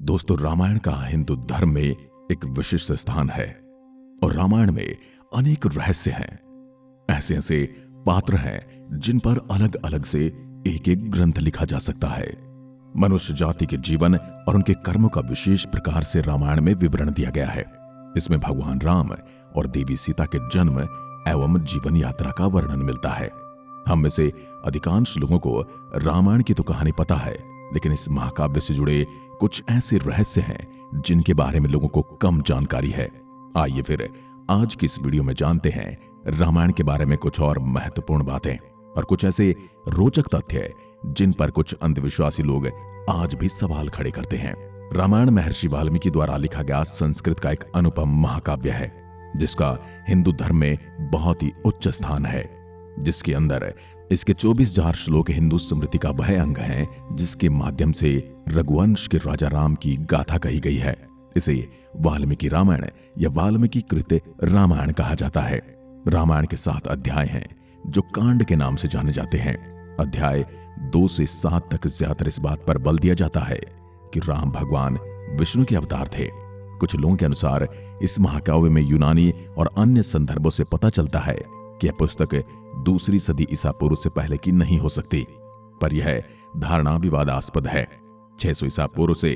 दोस्तों, रामायण का हिंदू धर्म में एक विशिष्ट स्थान है और रामायण में अनेक रहस्य हैं। ऐसे ऐसे पात्र हैं जिन पर अलग अलग से एक एक ग्रंथ लिखा जा सकता है। मनुष्य जाति के जीवन और उनके कर्मों का विशेष प्रकार से रामायण में विवरण दिया गया है। इसमें भगवान राम और देवी सीता के जन्म एवं जीवन यात्रा का वर्णन मिलता है। हम में से अधिकांश लोगों को रामायण की तो कहानी पता है, लेकिन इस महाकाव्य से जुड़े कुछ ऐसे रहस्य हैं जिनके बारे में लोगों को कम जानकारी है। आइए फिर आज की इस वीडियो में जानते हैं रामायण के बारे में कुछ और महत्वपूर्ण बातें और कुछ ऐसे रोचक तथ्य जिन पर कुछ अंधविश्वासी लोग आज भी सवाल खड़े करते हैं। रामायण महर्षि वाल्मीकि द्वारा लिखा गया संस्कृत का एक अनुपम महाकाव्य है, जिसका हिंदू धर्म में बहुत ही उच्च स्थान है, जिसके अंदर इसके 24,000 श्लोक हिंदू स्मृति का वह अंग है जिसके माध्यम से रघुवंश के राजा राम की गाथा कही गई है। इसे वाल्मीकि रामायण या वाल्मीकि कृत रामायण कहा जाता है। रामायण के 7 अध्याय हैं जो कांड के नाम से जाने जाते हैं। अध्याय 2 से 7 तक ज्यादातर इस बात पर बल दिया जाता है कि राम भगवान विष्णु के अवतार थे। कुछ लोगों के अनुसार इस महाकाव्य में यूनानी और अन्य संदर्भों से पता चलता है कि यह पुस्तक 2री सदी ईसा पूर्व से पहले की नहीं हो सकती, पर यह धारणा विवादास्पद है। 600 ईसा पूर्व से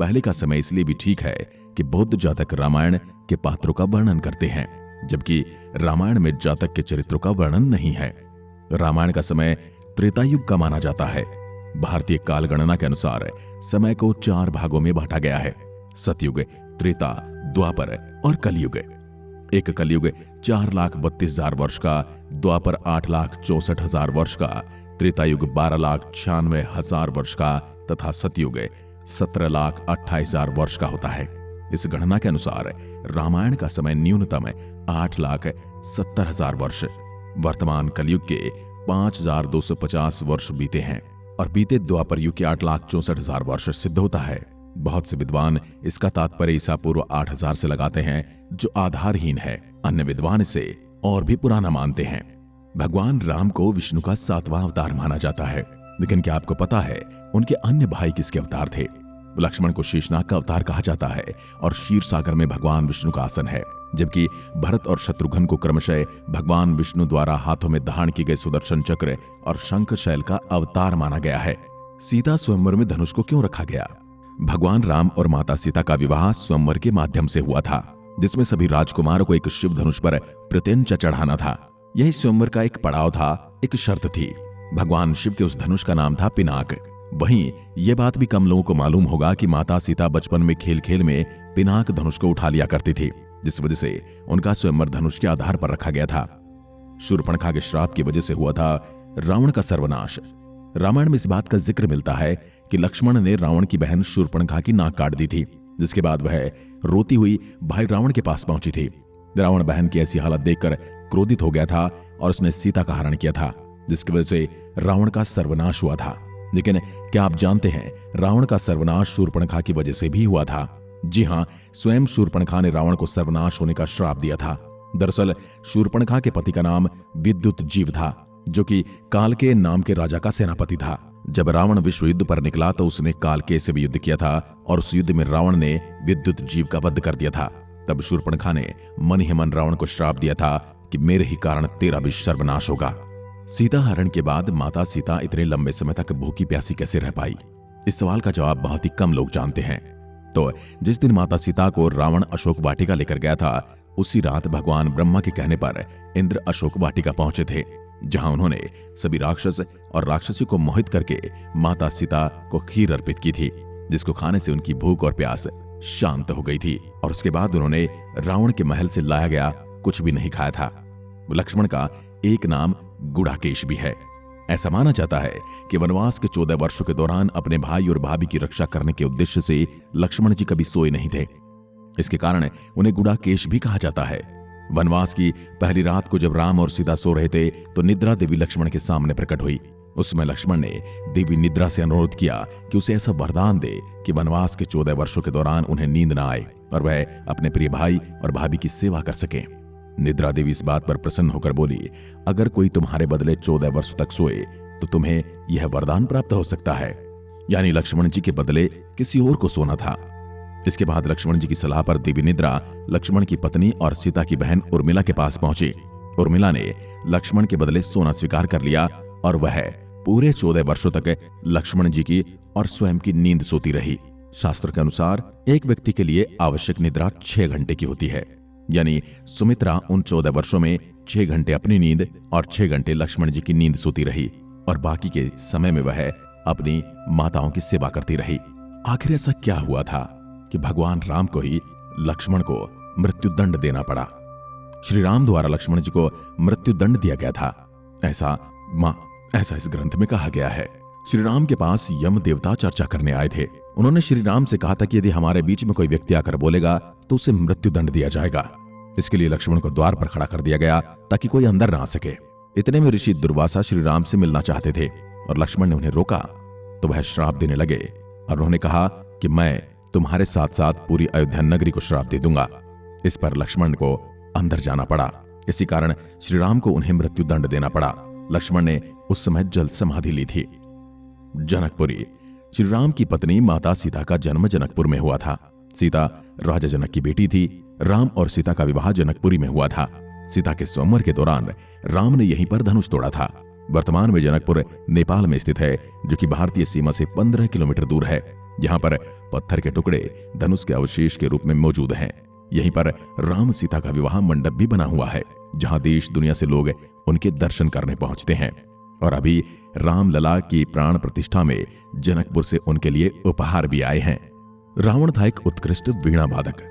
पहले का समय इसलिए भी ठीक है कि बौद्ध जातक रामायण के पात्रों का वर्णन करते हैं, जबकि रामायण में जातक के चरित्रों का वर्णन नहीं है। रामायण का समय त्रेता युग का माना जाता है। भारतीय काल गणना के अनुसार समय को 4 भागों में बांटा गया है: सतयुग, त्रेता, द्वापर और कलयुग। एक कलयुग 4,32,000 वर्ष का, द्वापर 8,64,000 वर्ष का, त्रेतायुग 12,96,000 वर्ष का तथा सतयुग 17,28,000 वर्ष का होता है। इस गणना के अनुसार रामायण का समय न्यूनतम 8,70,000 वर्ष, वर्तमान कलयुग के 5,250 वर्ष बीते हैं और बीते द्वापर युग के 8,64,000 वर्ष सिद्ध होता है। बहुत से विद्वान इसका तात्पर्य ईसा पूर्व 8,000 से लगाते हैं, जो आधारहीन है। अन्य विद्वान इसे और भी पुराना मानते हैं। भगवान राम को विष्णु का 7वां अवतार माना जाता है, लेकिन क्या आपको पता है उनके अन्य भाई किसके अवतार थे? लक्ष्मण को शेषनाग का अवतार कहा जाता है और क्षीर सागर में भगवान विष्णु का आसन है, जबकि भरत और शत्रुघ्न को क्रमशः भगवान विष्णु द्वारा हाथों में धारण किए गए सुदर्शन चक्र और शंख शैल का अवतार माना गया है। सीता स्वयंवर में धनुष को क्यों रखा गया? भगवान राम और माता सीता का विवाह स्वयंवर के माध्यम से हुआ था, जिसमें सभी राजकुमारों को एक शिव धनुष पर प्रत्यंचा चढ़ाना था। यही स्वयंवर का एक पड़ाव था, एक शर्त थी। भगवान शिव के उस धनुष का नाम था पिनाक। वहीं यह बात भी कम लोगों को मालूम होगा कि माता सीता बचपन में खेल खेल में पिनाक धनुष को उठा लिया करती थी, जिस वजह से उनका स्वयंवर धनुष के आधार पर रखा गया था। शूर्पणखा के श्राप की वजह से हुआ था रावण का सर्वनाश। रामायण में इस बात का जिक्र मिलता है कि लक्ष्मण ने रावण की बहन शूर्पणखा की नाक काट दी थी, जिसके बाद वह रोती हुई भाई रावण के पास पहुंची थी। रावण बहन की ऐसी हालत देखकर क्रोधित हो गया था और उसने सीता का हरण किया था, जिसकी वजह से रावण का सर्वनाश हुआ था। लेकिन क्या आप जानते हैं रावण का सर्वनाश शूर्पणखा की वजह से भी हुआ था? जी हां, स्वयं शूर्पणखा ने रावण को सर्वनाश होने का श्राप दिया था। दरअसल शूर्पणखा के पति का नाम विद्युत जीव था, जो कि कालकेय नाम के राजा का सेनापति था। जब रावण विश्व युद्ध पर निकला तो उसने कालकेय से भी युद्ध किया था और उस युद्ध में रावण ने विद्युत जीव का वध कर दिया था। तब शूर्पणखा ने मन ही मन रावण को श्राप दिया था कि मेरे ही कारण तेरा भी सर्वनाश होगा। सीता हरण के बाद माता सीता इतने लंबे समय तक भूखी प्यासी कैसे रह पाई? इस सवाल का जवाब बहुत ही कम लोग जानते हैं। तो जिस दिन माता सीता को रावण अशोक वाटिका लेकर गया था, उसी रात भगवान ब्रह्मा के कहने पर इंद्र अशोक वाटिका पहुंचे थे, जहां उन्होंने सभी राक्षस और राक्षसी को मोहित करके माता सीता को खीर अर्पित की थी, जिसको खाने से उनकी भूख और प्यास शांत हो गई थी। और उसके बाद उन्होंने रावण के महल से लाया गया कुछ भी नहीं खाया था। लक्ष्मण का एक नाम गुड़ाकेश भी है। ऐसा माना जाता है कि वनवास के 14 वर्षों के दौरान अपने भाई और भाभी की रक्षा करने के उद्देश्य से लक्ष्मण जी कभी सोए नहीं थे। इसके कारण उन्हें गुड़ाकेश भी कहा जाता है। वनवास की पहली रात को जब राम और सीता सो रहे थे तो निद्रा देवी लक्ष्मण के सामने प्रकट हुई। उस समय लक्ष्मण ने देवी निद्रा से अनुरोध किया कि उसे ऐसा वरदान दे कि वनवास के 14 वर्षों के दौरान उन्हें नींद न आए और वह अपने प्रिय भाई और भाभी की सेवा कर सके। निद्रा देवी इस बात पर प्रसन्न होकर बोली, अगर कोई तुम्हारे बदले 14 वर्ष तक सोए तो तुम्हें यह वरदान प्राप्त हो सकता है। यानी लक्ष्मण जी के बदले किसी और को सोना था। इसके बाद लक्ष्मण जी की सलाह पर देवी निद्रा लक्ष्मण की पत्नी और सीता की बहन उर्मिला के पास पहुंची। उर्मिला ने लक्ष्मण के बदले सोना स्वीकार कर लिया और वह पूरे 14 वर्षों तक लक्ष्मण जी की और स्वयं की नींद सोती रही। शास्त्र के अनुसार एक व्यक्ति के लिए आवश्यक निद्रा 6 घंटे की होती है, यानी सुमित्रा उन 14 वर्षों में 6 घंटे अपनी नींद और 6 घंटे लक्ष्मण जी की नींद सोती रही और बाकी के समय में वह अपनी माताओं की सेवा करती रही। आखिर ऐसा क्या हुआ था कि भगवान राम को ही लक्ष्मण को मृत्युदंड देना पड़ा? श्री राम द्वारा लक्ष्मण जी को मृत्युदंड दिया गया था, ऐसा इस ग्रंथ में कहा गया है। श्री राम के पास यम देवता चर्चा करने आए थे। उन्होंने श्री राम से कहा था कि यदि हमारे बीच में कोई व्यक्ति आकर बोलेगा तो उसे मृत्युदंड दिया जाएगा। इसके लिए लक्ष्मण को द्वार पर खड़ा कर दिया गया ताकि कोई अंदर ना आ सके। इतने में ऋषि दुर्वासा श्री राम से मिलना चाहते थे और लक्ष्मण ने उन्हें रोका तो वह श्राप देने लगे और उन्होंने कहा कि मैं तुम्हारे साथ साथ पूरी अयोध्या नगरी को श्राप दे दूंगा। इस पर लक्ष्मण को अंदर जाना पड़ा। इसी कारण श्री राम को उन्हें मृत्युदंड देना पड़ा। लक्ष्मण ने उस समय जल समाधि ली थी। जनकपुरी। श्री राम की पत्नी माता सीता का जन्म जनकपुर में हुआ था। सीता राजा जनक की बेटी थी। राम और सीता का विवाह जनकपुरी में हुआ था। सीता के स्वयंवर के दौरान राम ने यहीं पर धनुष तोड़ा था। वर्तमान में जनकपुर नेपाल में स्थित है, जो कि भारतीय सीमा से 15 किलोमीटर दूर है। यहाँ पर पत्थर के टुकड़े धनुष के अवशेष के रूप में मौजूद हैं। यहीं पर राम सीता का विवाह मंडप भी बना हुआ है, जहाँ देश दुनिया से लोग उनके दर्शन करने पहुंचते हैं। और अभी रामलला की प्राण प्रतिष्ठा में जनकपुर से उनके लिए उपहार भी आए हैं। रावण था एक उत्कृष्ट वीणा वादक।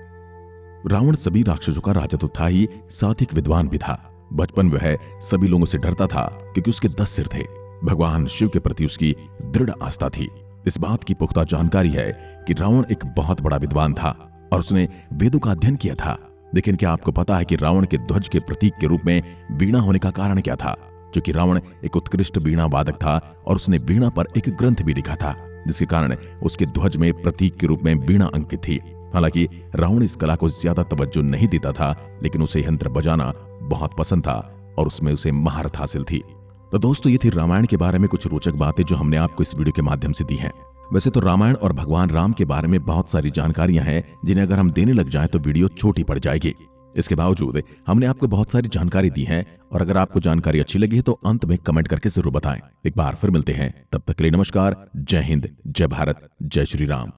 रावण सभी राक्षसों का राजा तो था ही, साथ ही एक विद्वान भी था। बचपन वह सभी लोगों से डरता था क्योंकि उसके 10 सिर थे। भगवान शिव के प्रति उसकी दृढ़ आस्था थी। इस बात की पुख्ता जानकारी है कि रावण एक बहुत बड़ा विद्वान था और उसने वेदों का अध्ययन किया था। लेकिन क्या आपको पता है कि रावण के ध्वज के प्रतीक के रूप में वीणा होने का कारण क्या था? क्योंकि रावण एक उत्कृष्ट वीणा वादक था और उसने वीणा पर एक ग्रंथ भी लिखा था, जिसके कारण उसके ध्वज में प्रतीक के रूप में वीणा अंकित थी। हालांकि रावण इस कला को ज्यादा तवज्जो नहीं देता था, लेकिन उसे यंत्र बजाना बहुत पसंद था और उसमें उसे महारत हासिल थी। तो दोस्तों, ये थी रामायण के बारे में कुछ रोचक बातें जो हमने आपको इस वीडियो के माध्यम से दी हैं। वैसे तो रामायण और भगवान राम के बारे में बहुत सारी जानकारियां हैं, जिन्हें अगर हम देने लग जाएं तो वीडियो छोटी पड़ जाएगी। इसके बावजूद हमने आपको बहुत सारी जानकारी दी है और अगर आपको जानकारी अच्छी लगी है तो अंत में कमेंट करके जरूर बताएं। एक बार फिर मिलते हैं, तब तक के लिए नमस्कार। जय हिंद, जय भारत, जय श्री राम।